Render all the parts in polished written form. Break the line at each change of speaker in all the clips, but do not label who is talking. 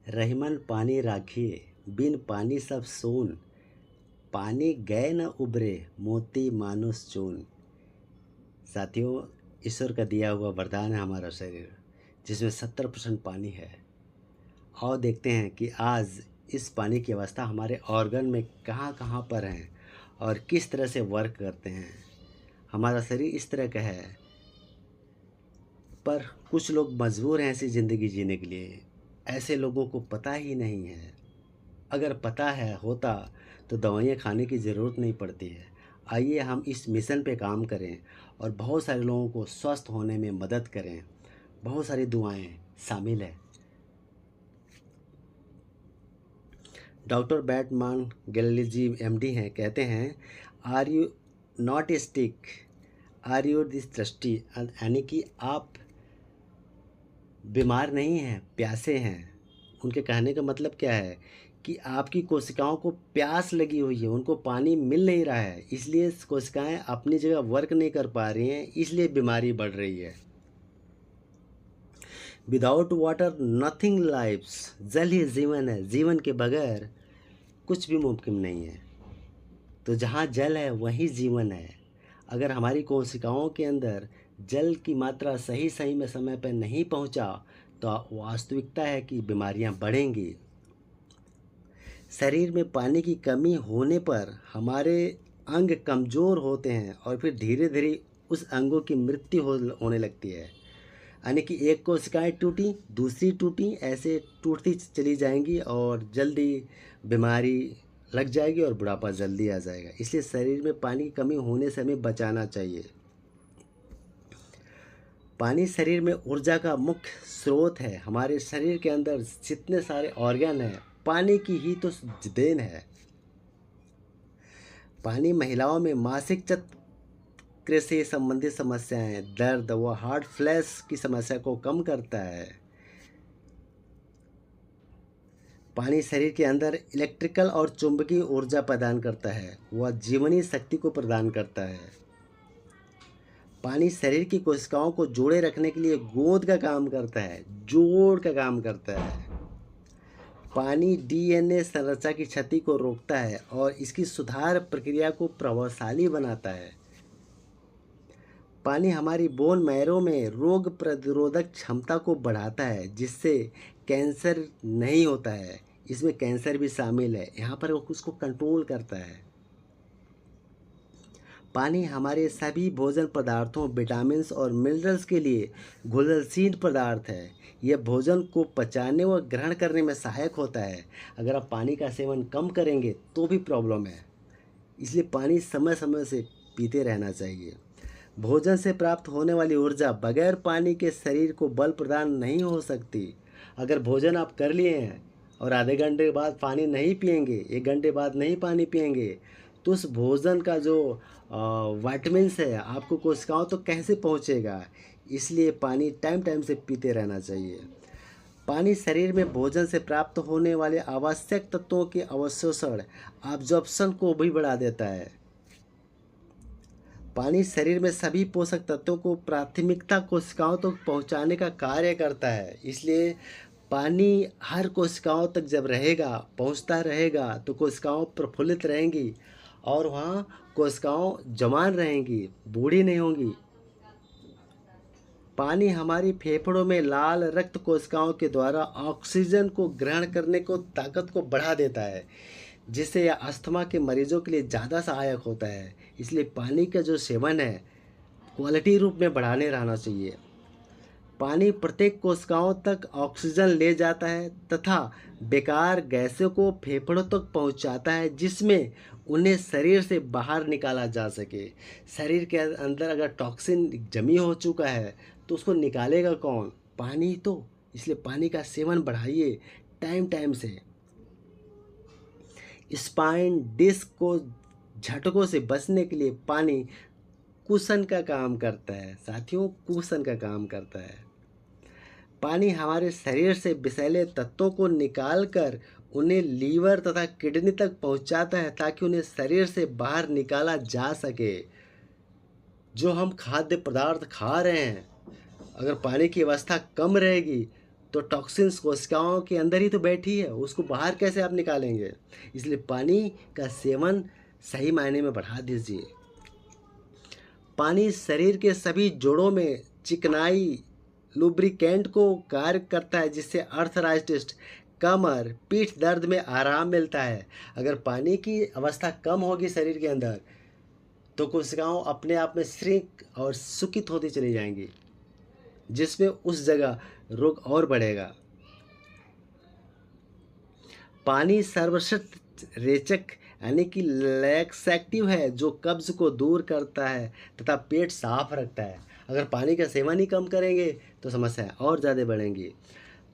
रहीमन पानी राखिए, बिन पानी सब सून। पानी गए न उबरे, मोती मानुष चून। साथियों, ईश्वर का दिया हुआ वरदान है हमारा शरीर, जिसमें 70% पानी है। और देखते हैं कि आज इस पानी की अवस्था हमारे ऑर्गन में कहाँ कहाँ पर हैं और किस तरह से वर्क करते हैं। हमारा शरीर इस तरह का है, पर कुछ लोग मजबूर हैं ऐसी ज़िंदगी जीने के लिए। ऐसे लोगों को पता ही नहीं है। अगर पता है होता तो दवाइयाँ खाने की ज़रूरत नहीं पड़ती है। आइए हम इस मिशन पे काम करें और बहुत सारे लोगों को स्वस्थ होने में मदद करें। बहुत सारी दुआएं शामिल है। डॉक्टर बैटमान गैलिजी एमडी हैं, कहते हैं, are you not a stick, are you this thirsty. यानी कि आप बीमार नहीं हैं, प्यासे हैं। उनके कहने का मतलब क्या है कि आपकी कोशिकाओं को प्यास लगी हुई है, उनको पानी मिल नहीं रहा है, इसलिए कोशिकाएं अपनी जगह वर्क नहीं कर पा रही हैं, इसलिए बीमारी बढ़ रही है। Without water nothing lives. जल ही जीवन है, जीवन के बगैर कुछ भी मुमकिन नहीं है। तो जहाँ जल है वहीं जीवन है। अगर हमारी कोशिकाओं के अंदर जल की मात्रा सही सही में समय पर नहीं पहुँचा तो वास्तविकता है कि बीमारियाँ बढ़ेंगी। शरीर में पानी की कमी होने पर हमारे अंग कमज़ोर होते हैं और फिर धीरे धीरे उस अंगों की मृत्यु होने लगती है। यानी कि एक कोशिकाएं टूटी, दूसरी टूटी, ऐसे टूटती चली जाएंगी और जल्दी बीमारी लग जाएगी और बुढ़ापा जल्दी आ जाएगा। इसलिए शरीर में पानी की कमी होने से हमें बचाना चाहिए। पानी शरीर में ऊर्जा का मुख्य स्रोत है। हमारे शरीर के अंदर जितने सारे ऑर्गन हैं, पानी की ही तो देन है। पानी महिलाओं में मासिक चक्र से संबंधित समस्याएं, दर्द व हार्ट फ्लैश की समस्या को कम करता है। पानी शरीर के अंदर इलेक्ट्रिकल और चुंबकीय ऊर्जा प्रदान करता है, वह जीवनी शक्ति को प्रदान करता है। पानी शरीर की कोशिकाओं को जोड़े रखने के लिए गोंद का काम करता है, जोड़ का काम करता है। पानी डीएनए संरचना की क्षति को रोकता है और इसकी सुधार प्रक्रिया को प्रभावशाली बनाता है। पानी हमारी बोन मैरो में रोग प्रतिरोधक क्षमता को बढ़ाता है, जिससे कैंसर नहीं होता है। इसमें कैंसर भी शामिल है, यहाँ पर वो उसको कंट्रोल करता है। पानी हमारे सभी भोजन पदार्थों, विटामिन्स और मिनरल्स के लिए घुलनशील पदार्थ है। यह भोजन को पचाने व ग्रहण करने में सहायक होता है। अगर आप पानी का सेवन कम करेंगे तो भी प्रॉब्लम है, इसलिए पानी समय समय से पीते रहना चाहिए। भोजन से प्राप्त होने वाली ऊर्जा बगैर पानी के शरीर को बल प्रदान नहीं हो सकती। अगर भोजन आप कर लिए हैं और आधे घंटे बाद पानी नहीं पिएंगे, 1 घंटे बाद नहीं पानी पिएंगे, तो उस भोजन का जो विटामिन्स है आपको कोशिकाओं तो कैसे पहुंचेगा। इसलिए पानी टाइम टाइम से पीते रहना चाहिए। पानी शरीर में भोजन से प्राप्त होने वाले आवश्यक तत्वों के अवशोषण, एब्जॉर्प्शन को भी बढ़ा देता है। पानी शरीर में सभी पोषक तत्वों को प्राथमिकता कोशिकाओं तक पहुंचाने का कार्य करता है। इसलिए पानी हर कोशिकाओं तक जब रहेगा, पहुंचता रहेगा, तो कोशिकाओं प्रफुल्लित रहेंगी और वहाँ कोशिकाओं जवान रहेंगी, बूढ़ी नहीं होंगी। पानी हमारी फेफड़ों में लाल रक्त कोशिकाओं के द्वारा ऑक्सीजन को ग्रहण करने को ताकत को बढ़ा देता है, जिससे यह अस्थमा के मरीजों के लिए ज़्यादा सहायक होता है। इसलिए पानी का जो सेवन है क्वालिटी रूप में बढ़ाने रहना चाहिए। पानी प्रत्येक कोशिकाओं तक ऑक्सीजन ले जाता है तथा बेकार गैसों को फेफड़ों तक पहुंचाता है, जिसमें उन्हें शरीर से बाहर निकाला जा सके। शरीर के अंदर अगर टॉक्सिन जमी हो चुका है तो उसको निकालेगा कौन? पानी तो। इसलिए पानी का सेवन बढ़ाइए टाइम टाइम से। स्पाइन डिस्क को झटकों से बचने के लिए पानी कुशन का काम करता है। साथियों, कुशन का काम करता है। पानी हमारे शरीर से विषैले तत्वों को निकालकर उन्हें लीवर तथा किडनी तक पहुंचाता है, ताकि उन्हें शरीर से बाहर निकाला जा सके। जो हम खाद्य पदार्थ खा रहे हैं, अगर पानी की अवस्था कम रहेगी तो टॉक्सिन्स कोशिकाओं के अंदर ही तो बैठी है, उसको बाहर कैसे आप निकालेंगे। इसलिए पानी का सेवन सही मायने में बढ़ा दीजिए। पानी शरीर के सभी जोड़ों में चिकनाई लुब्रिकेंट को कार्य करता है, जिससे अर्थराइटिस, कमर, पीठ दर्द में आराम मिलता है। अगर पानी की अवस्था कम होगी शरीर के अंदर तो कोशिकाओं अपने आप में श्रिंक और सुकित होती चली जाएंगी, जिसमें उस जगह रोग और बढ़ेगा। पानी सर्वश्रेष्ठ रेचक यानी कि लैक्सेटिव है, जो कब्ज को दूर करता है तथा पेट साफ रखता है। अगर पानी का सेवन ही कम करेंगे तो समस्याएं और ज़्यादा बढ़ेंगी।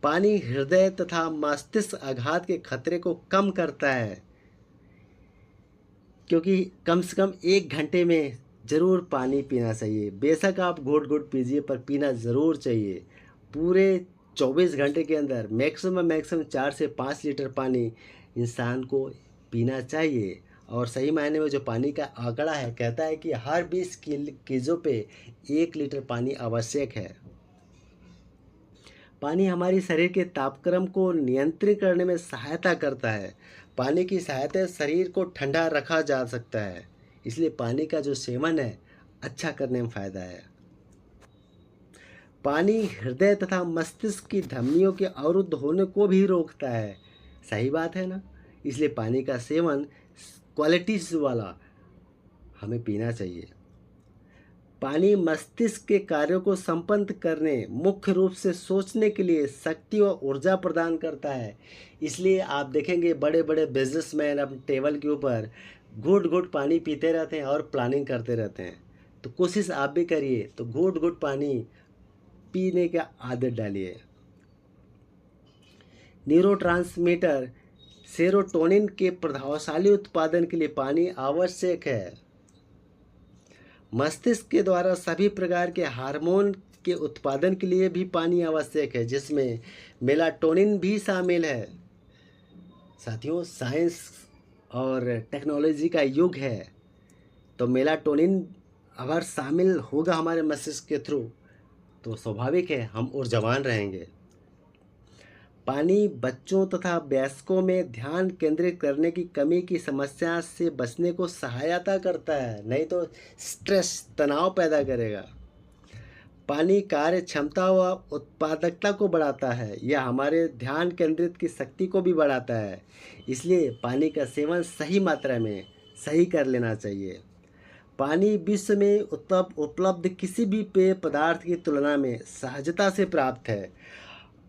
पानी हृदय तथा मस्तिष्क आघात के खतरे को कम करता है, क्योंकि कम से कम 1 घंटे में ज़रूर पानी पीना चाहिए। बेशक आप घूट घूट पीजिए, पर पीना ज़रूर चाहिए। पूरे 24 घंटे के अंदर मैक्सिमम 4 से 5 लीटर पानी इंसान को पीना चाहिए। और सही मायने में जो पानी का आंकड़ा है, कहता है कि हर 20 किलो पे 1 लीटर पानी आवश्यक है। पानी हमारी शरीर के तापक्रम को नियंत्रित करने में सहायता करता है। पानी की सहायता से शरीर को ठंडा रखा जा सकता है, इसलिए पानी का जो सेवन है अच्छा करने में फ़ायदा है। पानी हृदय तथा मस्तिष्क की धमनियों के अवरुद्ध होने को भी रोकता है। सही बात है ना। इसलिए पानी का सेवन क्वालिटी वाला हमें पीना चाहिए। पानी मस्तिष्क के कार्यों को संपन्न करने, मुख्य रूप से सोचने के लिए शक्ति और ऊर्जा प्रदान करता है। इसलिए आप देखेंगे बड़े बड़े बिजनेसमैन अपने टेबल के ऊपर घूट घूट पानी पीते रहते हैं और प्लानिंग करते रहते हैं। तो कोशिश आप भी करिए, तो घूट घूट पानी पीने का आदत डालिए। न्यूरोट्रांसमीटर सेरोटोनिन के प्रभावशाली उत्पादन के लिए पानी आवश्यक है। मस्तिष्क के द्वारा सभी प्रकार के हार्मोन के उत्पादन के लिए भी पानी आवश्यक है, जिसमें मेलाटोनिन भी शामिल है। साथियों, साइंस और टेक्नोलॉजी का युग है, तो मेलाटोनिन अगर शामिल होगा हमारे मस्तिष्क के थ्रू तो स्वाभाविक है हम ऊर्जावान रहेंगे। पानी बच्चों तथा वयस्कों में ध्यान केंद्रित करने की कमी की समस्या से बचने को सहायता करता है, नहीं तो स्ट्रेस, तनाव पैदा करेगा। पानी कार्य क्षमता व उत्पादकता को बढ़ाता है, यह हमारे ध्यान केंद्रित की शक्ति को भी बढ़ाता है। इसलिए पानी का सेवन सही मात्रा में सही कर लेना चाहिए। पानी विश्व में उपलब्ध किसी भी पेय पदार्थ की तुलना में सहजता से प्राप्त है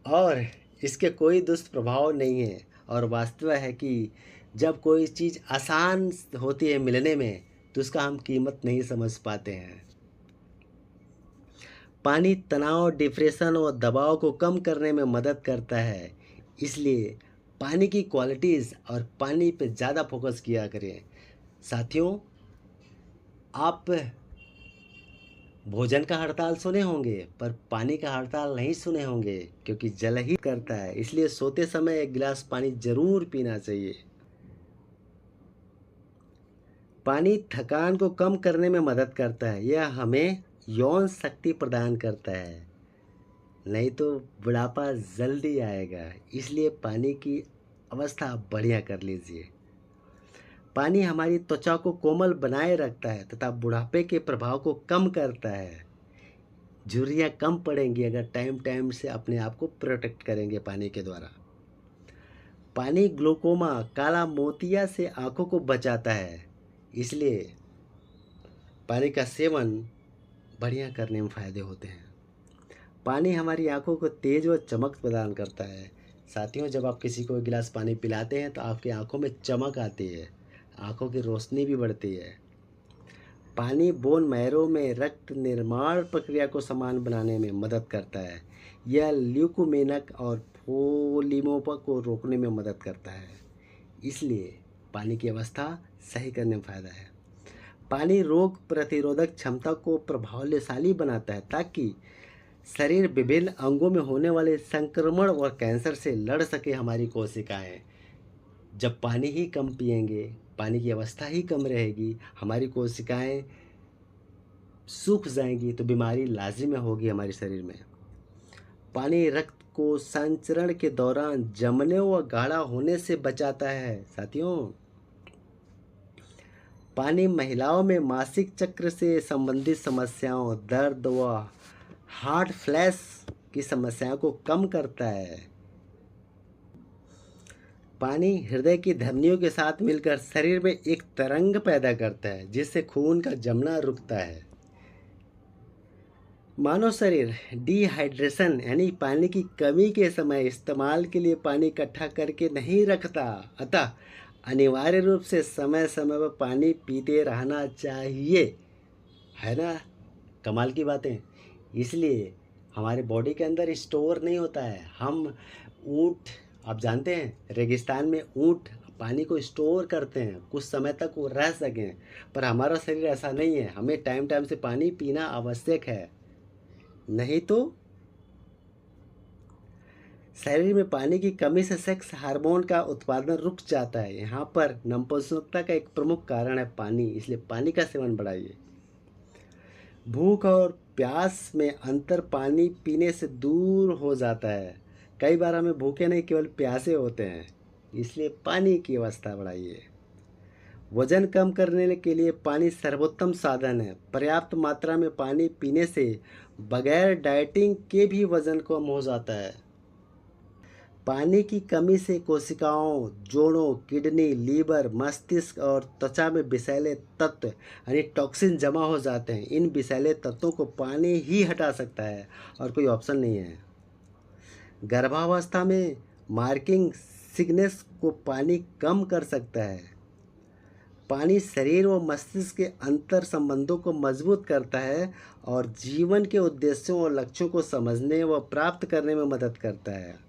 और इसके कोई दुष्प्रभाव नहीं है। और वास्तव है कि जब कोई चीज़ आसान होती है मिलने में तो उसका हम कीमत नहीं समझ पाते हैं। पानी तनाव, डिप्रेशन और दबाव को कम करने में मदद करता है। इसलिए पानी की क्वालिटीज़ और पानी पे ज़्यादा फोकस किया करें। साथियों, आप भोजन का हड़ताल सुने होंगे पर पानी का हड़ताल नहीं सुने होंगे, क्योंकि जल ही करता है। इसलिए सोते समय 1 गिलास पानी जरूर पीना चाहिए। पानी थकान को कम करने में मदद करता है, यह हमें यौन शक्ति प्रदान करता है, नहीं तो बुढ़ापा जल्दी आएगा। इसलिए पानी की अवस्था बढ़िया कर लीजिए। पानी हमारी त्वचा को कोमल बनाए रखता है तथा बुढ़ापे के प्रभाव को कम करता है। झुर्रियाँ कम पड़ेंगी अगर टाइम टाइम से अपने आप को प्रोटेक्ट करेंगे पानी के द्वारा। पानी ग्लूकोमा, काला मोतिया से आँखों को बचाता है। इसलिए पानी का सेवन बढ़िया करने में फ़ायदे होते हैं। पानी हमारी आँखों को तेज व चमक प्रदान करता है। साथियों, जब आप किसी को 1 गिलास पानी पिलाते हैं तो आपकी आँखों में चमक आती है, आँखों की रोशनी भी बढ़ती है। पानी बोन मैरो में रक्त निर्माण प्रक्रिया को समान बनाने में मदद करता है। यह ल्यूकोमेनक और फोलिमोपा को रोकने में मदद करता है। इसलिए पानी की अवस्था सही करने में फ़ायदा है। पानी रोग प्रतिरोधक क्षमता को प्रभावशाली बनाता है, ताकि शरीर विभिन्न अंगों में होने वाले संक्रमण और कैंसर से लड़ सके। हमारी कोशिकाएं जब पानी ही कम पिएंगे, पानी की अवस्था ही कम रहेगी, हमारी कोशिकाएं सूख जाएंगी तो बीमारी लाजिम होगी हमारे शरीर में। पानी रक्त को संचरण के दौरान जमने व गाढ़ा होने से बचाता है। साथियों, पानी महिलाओं में मासिक चक्र से संबंधित समस्याओं, दर्द व हार्ट फ्लैश की समस्याओं को कम करता है। पानी हृदय की धमनियों के साथ मिलकर शरीर में एक तरंग पैदा करता है, जिससे खून का जमना रुकता है। मानव शरीर डिहाइड्रेशन यानी पानी की कमी के समय इस्तेमाल के लिए पानी इकट्ठा करके नहीं रखता, अतः अनिवार्य रूप से समय समय पर पानी पीते रहना चाहिए। है ना, कमाल की बातें। इसलिए हमारे बॉडी के अंदर स्टोर नहीं होता है। हम ऊँट, आप जानते हैं रेगिस्तान में ऊँट पानी को स्टोर करते हैं, कुछ समय तक वो रह सकें, पर हमारा शरीर ऐसा नहीं है। हमें टाइम टाइम से पानी पीना आवश्यक है, नहीं तो शरीर में पानी की कमी से सेक्स हार्मोन का उत्पादन रुक जाता है। यहाँ पर नपुंसकता का एक प्रमुख कारण है पानी, इसलिए पानी का सेवन बढ़ाइए। भूख और प्यास में अंतर पानी पीने से दूर हो जाता है। कई बार हमें भूखे नहीं, केवल प्यासे होते हैं, इसलिए पानी की अवस्था बढ़ाइए। वजन कम करने के लिए पानी सर्वोत्तम साधन है। पर्याप्त मात्रा में पानी पीने से बगैर डाइटिंग के भी वजन कम हो जाता है। पानी की कमी से कोशिकाओं, जोड़ों, किडनी, लीवर, मस्तिष्क और त्वचा में विषैले तत्व यानी टॉक्सिन जमा हो जाते हैं। इन विषैले तत्वों को पानी ही हटा सकता है और कोई ऑप्शन नहीं है। गर्भावस्था में मार्किंग सिकनेस को पानी कम कर सकता है। पानी शरीर व मस्तिष्क के अंतर संबंधों को मजबूत करता है और जीवन के उद्देश्यों और लक्ष्यों को समझने व प्राप्त करने में मदद करता है।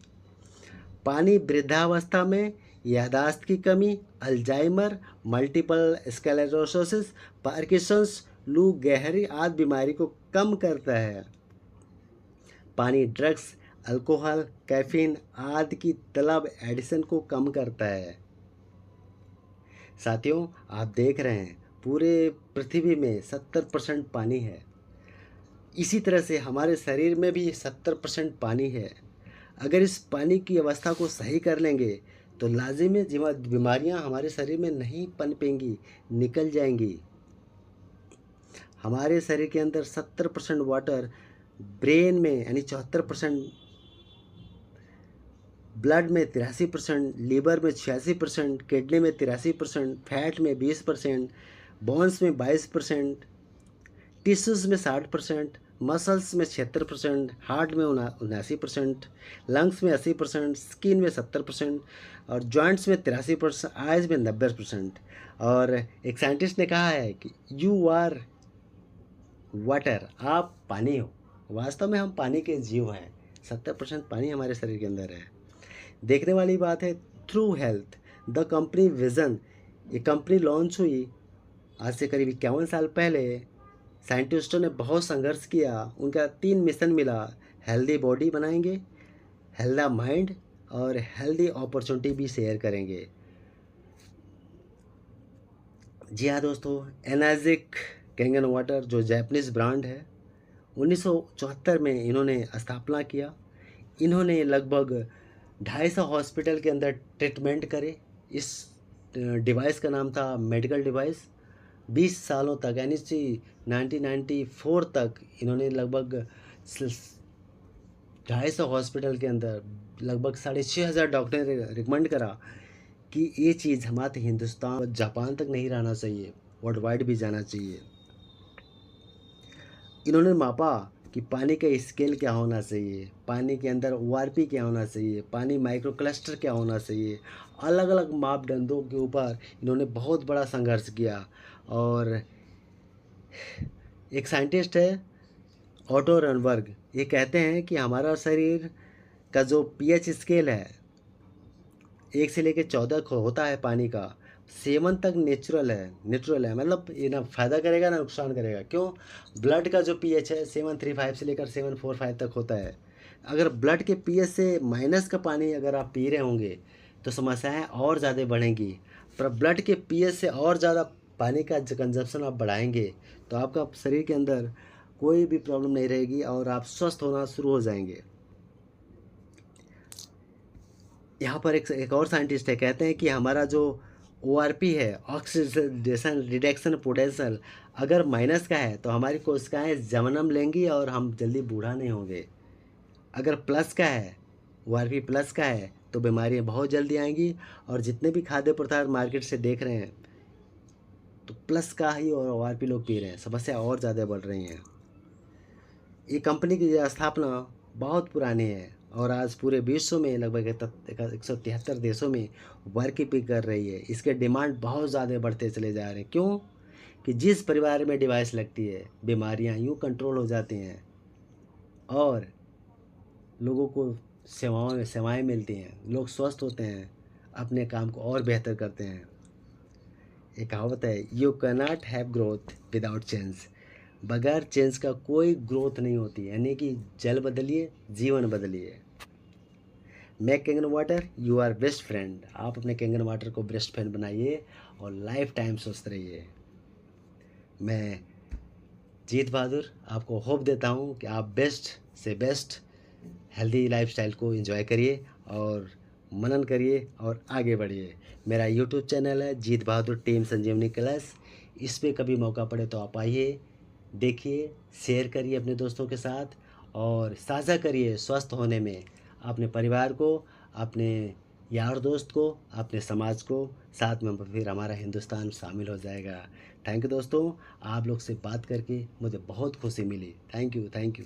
पानी वृद्धावस्था में याददाश्त की कमी, अल्जाइमर, मल्टीपल स्क्लेरोसिस, पार्किंसंस, लू गहरी आदि बीमारी को कम करता है। पानी ड्रग्स, अल्कोहल, कैफीन आदि की तलब एडिशन को कम करता है। साथियों, आप देख रहे हैं पूरे पृथ्वी में 70% पानी है। इसी तरह से हमारे शरीर में भी 70% पानी है। अगर इस पानी की अवस्था को सही कर लेंगे तो लाजिमी बीमारियां हमारे शरीर में नहीं पनपेंगी, निकल जाएंगी। हमारे शरीर के अंदर 70% वाटर, ब्रेन में यानी 74%, ब्लड में 83%, लीवर में 86%, किडनी में 83%, फैट में 20%, बोन्स में 22%, टिश्यूज़ में 60%, मसल्स में 76%, हार्ट में 79%, लंग्स में 80%, स्किन में 70% और जॉइंट्स में 83%, आइज़ में 90%। और एक साइंटिस्ट ने कहा है कि यू आर वाटर, आप पानी हो। वास्तव में हम पानी के जीव हैं। 70% पानी हमारे शरीर के अंदर है। देखने वाली बात है through health the company vision. ये कंपनी लॉन्च हुई आज से करीब 51 साल पहले। साइंटिस्टों ने बहुत संघर्ष किया। उनका 3 मिशन मिला, हेल्दी बॉडी बनाएंगे, हेल्दी माइंड और हेल्दी अपॉर्चुनिटी भी शेयर करेंगे। जी हाँ दोस्तों, एनर्जिक कैंगन वाटर जो जापानीज़ ब्रांड है, 1974 में इन्होंने स्थापना किया। इन्होंने लगभग 250 हॉस्पिटल के अंदर ट्रीटमेंट करे। इस डिवाइस का नाम था मेडिकल डिवाइस। 20 सालों तक यानी 1994 तक इन्होंने लगभग 250 हॉस्पिटल के अंदर लगभग 6,500 डॉक्टर ने रिकमेंड करा कि ये चीज़ हमारे हिंदुस्तान और जापान तक नहीं रहना चाहिए, वर्ल्ड वाइड भी जाना चाहिए। इन्होंने मापा कि पानी का स्केल क्या होना चाहिए, पानी के अंदर ORP क्या होना चाहिए, पानी माइक्रो क्लस्टर क्या होना चाहिए। अलग अलग मापदंडों के ऊपर इन्होंने बहुत बड़ा संघर्ष किया। और एक साइंटिस्ट है ऑटो रनबर्ग, ये कहते हैं कि हमारा शरीर का जो pH स्केल है 1 से लेकर 14 होता है पानी का, 7 तक नेचुरल है, मतलब ये ना फ़ायदा करेगा ना नुकसान करेगा। क्यों? ब्लड का जो pH है 735 से लेकर 745 तक होता है। अगर ब्लड के pH से माइनस का पानी अगर आप पी रहे होंगे तो समस्याएं और ज़्यादा बढ़ेंगी। पर ब्लड के pH से और ज़्यादा पानी का कंजप्शन आप बढ़ाएंगे तो आपका शरीर के अंदर कोई भी प्रॉब्लम नहीं रहेगी और आप स्वस्थ होना शुरू हो जाएंगे। यहाँ पर एक और साइंटिस्ट है, कहते हैं कि हमारा जो ORP है, ऑक्सीडेशन रिडक्शन पोटेंशियल, अगर माइनस का है तो हमारी कोशिकाएं जन्म लेंगी और हम जल्दी बूढ़ा नहीं होंगे। अगर प्लस का है, ORP प्लस का है, तो बीमारियां बहुत जल्दी आएंगी। और जितने भी खाद्य पदार्थ मार्केट से देख रहे हैं, तो प्लस का ही और ORP लोग पी रहे हैं, समस्या और ज़्यादा बढ़ रही हैं। ये कंपनी की स्थापना बहुत पुरानी है और आज पूरे विश्व में लगभग 173 देशों में वर्क कर रही है। इसके डिमांड बहुत ज़्यादा बढ़ते चले जा रहे हैं। क्यों? कि जिस परिवार में डिवाइस लगती है, बीमारियां यूं कंट्रोल हो जाती हैं और लोगों को सेवाएं मिलती हैं, लोग स्वस्थ होते हैं, अपने काम को और बेहतर करते हैं। एक कहावत है, you can not have growth without change. बगैर चेंज का कोई ग्रोथ नहीं होती, यानी कि जल बदलिए, जीवन बदलिए। मैं Kangen water you are best friend. आप अपने कैंगन वाटर को बेस्ट फ्रेंड बनाइए और लाइफ टाइम स्वस्थ रहिए। मैं जीत बहादुर आपको होप देता हूँ कि आप बेस्ट से बेस्ट हेल्दी लाइफस्टाइल को एंजॉय करिए और मनन करिए और आगे बढ़िए। मेरा यूट्यूब चैनल है जीत बहादुर टीम संजीवनी क्लास। इस पे कभी मौका पड़े तो आप आइए, देखिए, शेयर करिए अपने दोस्तों के साथ और साझा करिए स्वस्थ होने में अपने परिवार को, अपने यार दोस्त को, अपने समाज को, साथ में फिर हमारा हिंदुस्तान शामिल हो जाएगा। थैंक यू दोस्तों, आप लोग से बात करके मुझे बहुत खुशी मिली। Thank you, thank you.